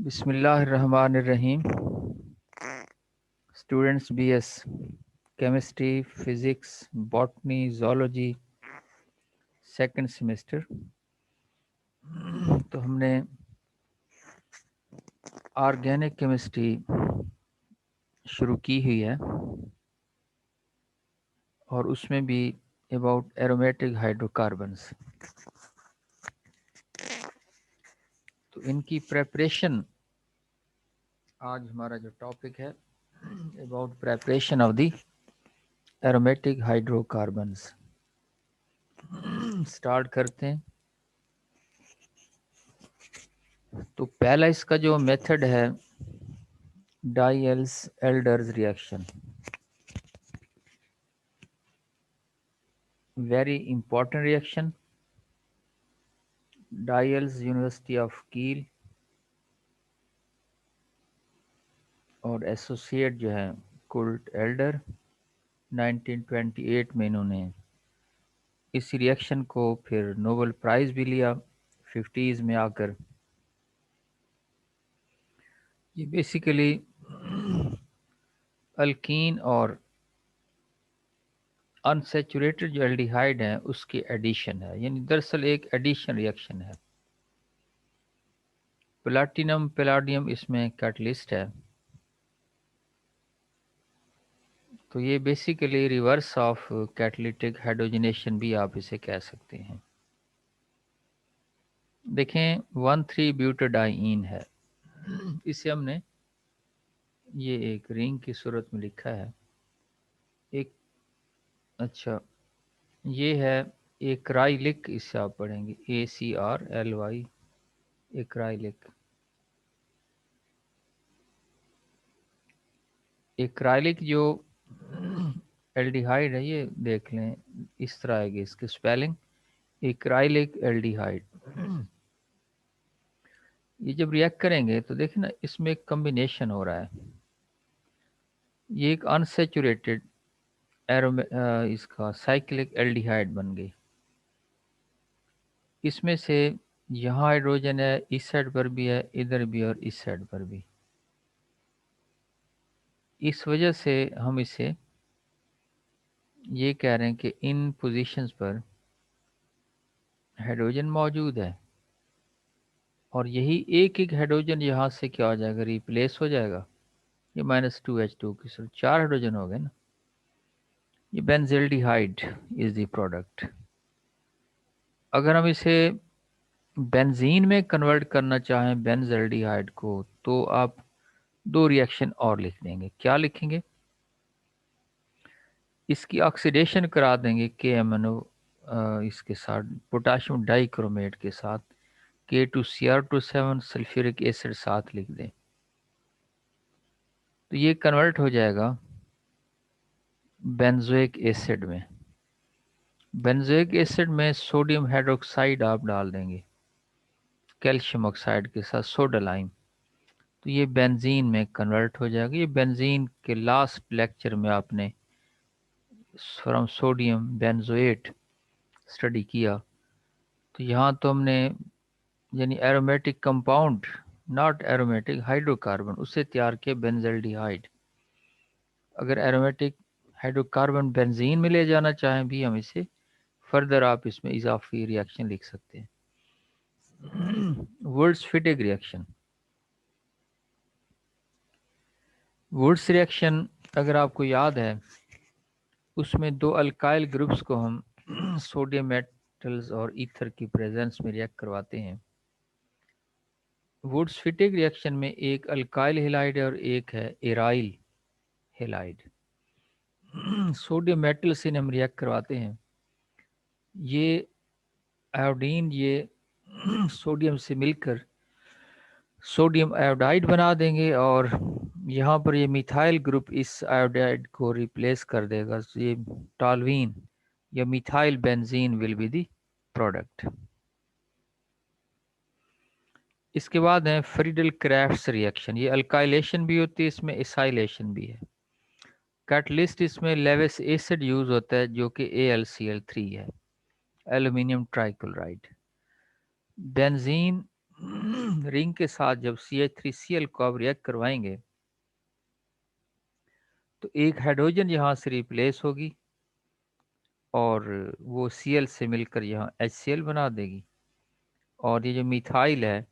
بسم اللہ الرحمن الرحیم. Students B S chemistry physics botany zoology second semester. تو ہم نے آرگینک کیمسٹری شروع کی ہوئی ہے اور اس میں بھی اباؤٹ ایرومیٹک ہائیڈرو کاربنس. تو ان کی پریپریشن آج ہمارا جو ٹاپک ہے about preparation of the aromatic hydrocarbons. Start کرتے ہیں. تو پہلا اس کا جو میتھڈ ہے Diels Alder's reaction. Very important reaction. Diels university of Kiel اور ایسوسیٹ جو ہے کولٹ ایلڈر 1928 میں انہوں نے اس ریئیکشن کو پھر نوبل پرائز بھی لیا 50s میں آ کر. یہ بیسیکلی الکین اور انسیچوریٹڈ جو الڈیہائیڈ ہیں اس کی ایڈیشن ہے، یعنی دراصل ایک ایڈیشن ریئیکشن ہے. پلاٹینم پیلاڈیم اس میں کیٹلسٹ ہے. تو یہ basically reverse of catalytic hydrogenation بھی آپ اسے کہہ سکتے ہیں. دیکھیں 1,3 بیوٹاڈائین ہے. اسے ہم نے یہ ایک رنگ کی صورت میں لکھا ہے. ایک اچھا یہ ہے ایکرائلک، اس سے آپ پڑھیں گے ACRLY ایکرائلک. ایکرائلک جو الڈیہائیڈ ہے یہ دیکھ لیں اس طرح آئے گی اس کی سپیلنگ ایکرائلک الڈیہائیڈ. یہ جب ریئیکٹ کریں گے تو دیکھیں نا اس میں ایک کمبینیشن ہو رہا ہے. یہ ایک انسیچوریٹڈ اس کا سائیکلک الڈیہائیڈ بن گئی. اس میں سے یہاں ہائیڈروجن ہے، اس سائڈ پر بھی ہے، ادھر بھی اور اس سائڈ پر بھی. اس وجہ سے ہم اسے یہ کہہ رہے ہیں کہ ان پوزیشنز پر ہائیڈروجن موجود ہے اور یہی ایک ایک ہائیڈروجن یہاں سے کیا ہو جائے گا، ریپلیس ہو جائے گا. یہ -2H2 کی صورت 4 ہائیڈروجن ہو گئے نا. یہ بینزلڈیہائیڈ از دی پروڈکٹ. اگر ہم اسے بینزین میں کنورٹ کرنا چاہیں بینزلڈیہائیڈ کو تو آپ دو ریئیکشن اور لکھ دیں گے. کیا لکھیں گے؟ اس کی آکسیڈیشن کرا دیں گے KMnO اس کے ساتھ پوٹاشیم ڈائی کرومیٹ کے ساتھ K2Cr27 سلفیورک ایسڈ ساتھ لکھ دیں. تو یہ کنورٹ ہو جائے گا بینزوئک ایسڈ میں. بینزوئک ایسڈ میں سوڈیم ہائیڈروکسائڈ آپ ڈال دیں گے کیلشیم آکسائڈ کے ساتھ سوڈا لائم. تو یہ بینزین میں کنورٹ ہو جائے گا. یہ بینزین کے لاسٹ لیکچر میں آپ نے فرام سوڈیم بینزویٹ اسٹڈی کیا. تو یہاں تو ہم نے یعنی aromatic compound not aromatic hydro carbon اسے تیار کیا بینزلڈیہائیڈ. اگر ایرومیٹک ہائیڈرو کاربن بینزین میں لے جانا چاہیں بھی ہم اسے فردر آپ اس میں اضافی ریاکشن لکھ سکتے ہیں. Widal's fatigue reaction. Widal's reaction اگر آپ کو یاد ہے اس میں دو الکائل گروپس کو ہم سوڈیم میٹلز اور ایتھر کی پریزنس میں ریئیکٹ کرواتے ہیں. وڈس فٹیگ ریاکشن میں ایک الکائل ہیلائڈ ہے اور ایک ہے ایرائل ہیلائڈ. سوڈیم میٹل سے ہم ریئیکٹ کرواتے ہیں. یہ آیوڈین یہ سوڈیم سے مل کر سوڈیم آیوڈائڈ بنا دیں گے اور یہاں پر یہ میتھائل گروپ اس آیوڈائڈ کو ریپلیس کر دے گا. یہ ٹالوین یا methyl benzene will be the product. اس کے بعد ہے فریڈل کرافٹس ریئیکشن. یہ الکائلیشن بھی ہوتی ہے، اس میں اسائلیشن بھی ہے. کیٹلسٹ اس میں لیوس ایسڈ یوز ہوتا ہے جو کہ AlCl3 ہے، ایلومینیم ٹرائی کلورائڈ. بینزین رنگ کے ساتھ جب CH3Cl کو آپ ریئیکٹ کروائیں گے تو ایک ہائیڈروجن یہاں سے ریپلیس ہوگی اور وہ Cl سے مل کر یہاں HCl بنا دے گی، اور یہ جو میتھائل ہے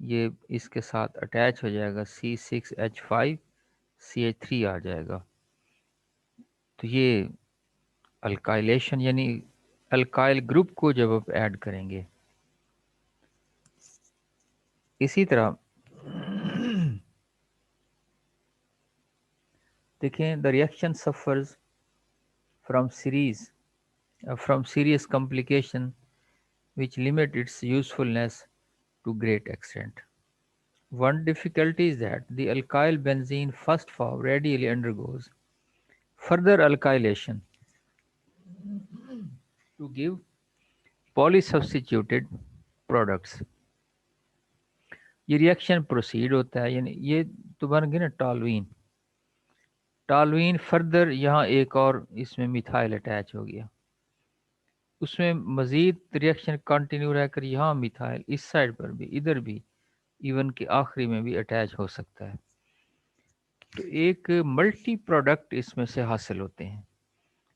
یہ اس کے ساتھ اٹیچ ہو جائے گا، C6H5CH3 آ جائے گا. تو یہ الکائلیشن یعنی الکائل گروپ کو جب آپ ایڈ کریں گے. اسی طرح دیکھیں the reaction suffers from serious complication which limit its usefulness to great extent. One difficulty is that the alkyl benzene first form readily undergoes further alkylation to give polysubstituted products. یہ reaction proceed ہوتا ہے، یعنی یہ تو بن گئی نا ٹالوین further یہاں ایک اور اس میں میتھائل اٹیچ ہو گیا، اس میں مزید ریئیکشن کنٹینیو رہ کر یہاں میتھائل اس سائڈ پر بھی ادھر بھی ایون کے آخری میں بھی اٹیچ ہو سکتا ہے. تو ایک ملٹی پروڈکٹ اس میں سے حاصل ہوتے ہیں.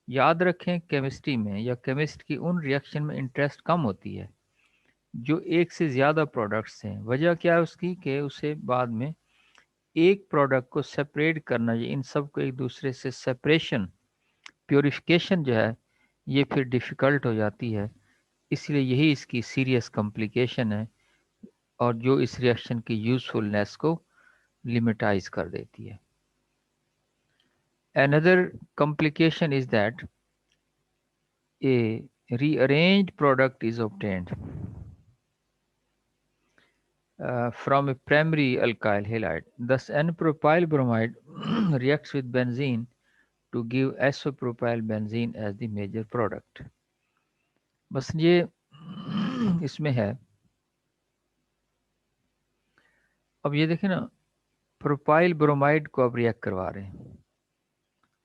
یاد رکھیں کیمسٹری میں یا کیمسٹ کی ان ریئیکشن میں انٹرسٹ کم ہوتی ہے جو ایک سے زیادہ پروڈکٹس ہیں. وجہ کیا ہے اس کی کہ اسے بعد میں ایک پروڈکٹ کو سپریٹ کرنا، یہ ان سب کو ایک دوسرے سے سپریشن پیوریفیکیشن جو ہے یہ پھر ڈیفیکلٹ ہو جاتی ہے. اس لیے یہی اس کی سیریس کمپلیکیشن ہے اور جو اس ریئیکشن کی یوزفلنس کو لمیٹائز کر دیتی ہے. Another complication is that a rearranged product is obtained from a primary alkyl halide. Thus, N-propyl bromide reacts with benzene to give isopropyl benzene as the major product. بس یہ اس میں ہے. اب یہ دیکھیں نا پروپائل برومائڈ کو اب ریئیکٹ کروا رہے ہیں.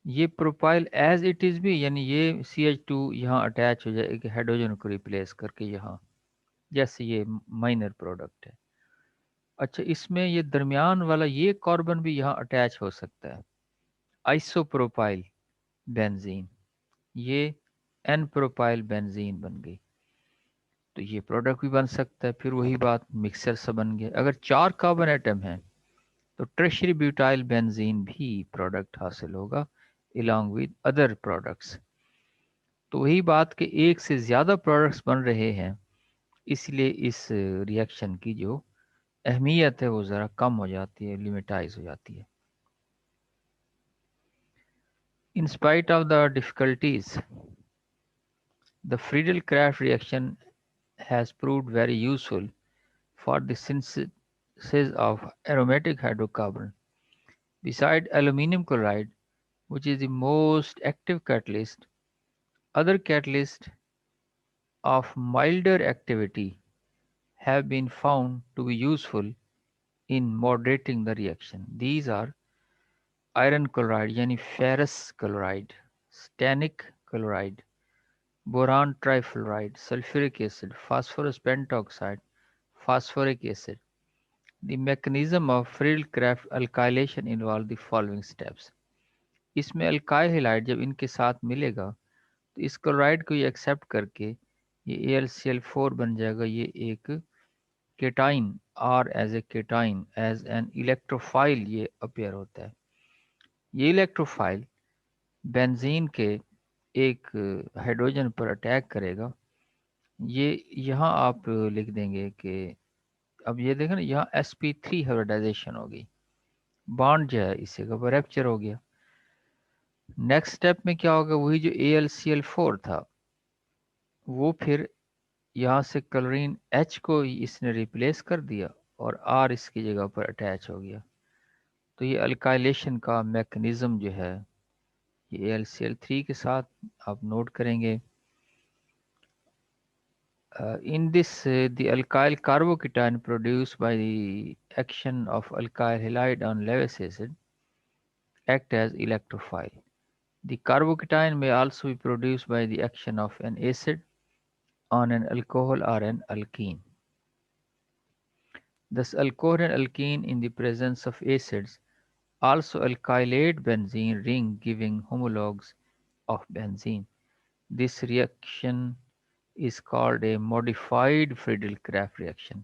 یہ پروپائل ایز اٹ از بھی یعنی یہ CH2 یہاں اٹیچ ہو جائے ایک ہائیڈروجن کو ریپلیس کر کے یہاں، جیسے یہ مائنر پروڈکٹ ہے. اچھا اس میں یہ درمیان والا یہ کاربن بھی یہاں اٹیچ ہو سکتا ہے، آئسو پروپائل بینزین، یہ این پروپائل بینزین بن گئی. تو یہ پروڈکٹ بھی بن سکتا ہے. پھر وہی بات مکسر سے بن گیا. اگر 4 کاربن ایٹم ہیں تو ٹریشری بیوٹائل بینزین بھی پروڈکٹ حاصل ہوگا along with other products. تو وہی بات کہ ایک سے زیادہ پروڈکٹس بن رہے ہیں، اس لیے اس ریئیکشن کی جو اہمیت ہے وہ ذرا کم ہو جاتی ہے، لیمیٹائز ہو جاتی ہے. In spite of the difficulties, the Friedel-Crafts reaction has proved very useful for the synthesis of aromatic hydrocarbon. Beside aluminum chloride, which is the most active catalyst, other catalysts of milder activity have been found to be useful in moderating the reaction. These are iron chloride yani ferrous chloride, stannic chloride, boron trifluoride, sulfuric acid, phosphorus pentoxide, phosphoric acid. The mechanism of Friedel-Crafts alkylation involves the following steps. اس میں alkyl ہیلائڈ جب ان کے ساتھ ملے گا تو اس chloride کو یہ accept کر کے یہ AlCl4 بن جائے گا. یہ ایک کیٹائن اور as a cation as an electrophile یہ اپیئر ہوتا ہے. یہ الیکٹروفائل بینزین کے ایک ہائیڈروجن پر اٹیک کرے گا. یہ یہاں آپ لکھ دیں گے کہ اب یہ دیکھیں نا یہاں sp3 ہائبریڈائزیشن ہو گئی، بانڈ جو ہے اسے کا ریپچر ہو گیا. نیکسٹ اسٹیپ میں کیا ہوگا، وہی جو AlCl4 تھا وہ پھر یہاں سے کلورین H کو اس نے ریپلیس کر دیا اور R اس کی جگہ پر اٹیچ ہو گیا. تو یہ الکائلیشن کا میکنزم جو ہے یہ AlCl3 کے ساتھ آپ نوٹ کریں گے. In this, the alkyl carbocation produced by the action of alkyl halide on Lewis acid act as electrophile. The carbocation may also be produced by the action of an acid on an alcohol or an alkene. Thus, alcohol and alkene in the presence of acids also alkylate benzene ring, giving homologues of benzene. This reaction is called a modified Friedel-Crafts reaction.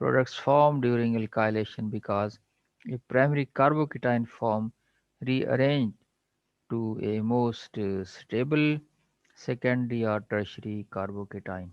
products formed during alkylation because a primary carbocation form rearranged to a most stable secondary or tertiary carbocation.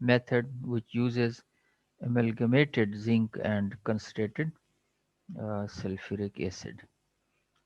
method which uses amalgamated zinc and concentrated sulfuric acid.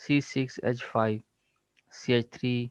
C6H5CH3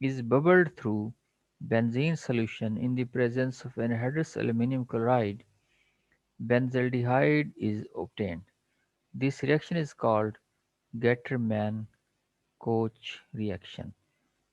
is bubbled through benzene solution in the presence of anhydrous aluminum chloride, benzaldehyde is obtained. This reaction is called Gattermann-Koch reaction.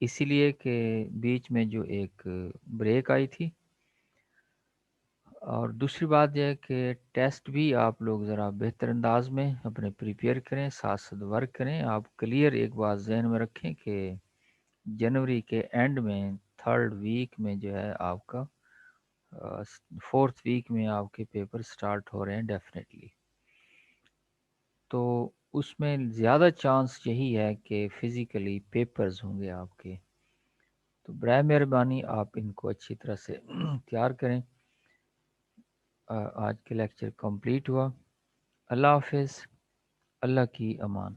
اسی لیے کہ بیچ میں جو ایک break آئی تھی، اور دوسری بات یہ ہے کہ ٹیسٹ بھی آپ لوگ ذرا بہتر انداز میں اپنے پریپیئر کریں، ساتھ ساتھ ورک کریں. آپ کلیئر ایک بات ذہن میں رکھیں کہ جنوری کے اینڈ میں 3rd ویک میں جو ہے آپ کا 4th ویک میں آپ کے پیپر سٹارٹ ہو رہے ہیں ڈیفینیٹلی. تو اس میں زیادہ چانس یہی ہے کہ فزیکلی پیپرز ہوں گے آپ کے. تو برائے مہربانی آپ ان کو اچھی طرح سے تیار کریں. آج کے لیکچر کمپلیٹ ہوا. اللہ حافظ. اللہ کی امان.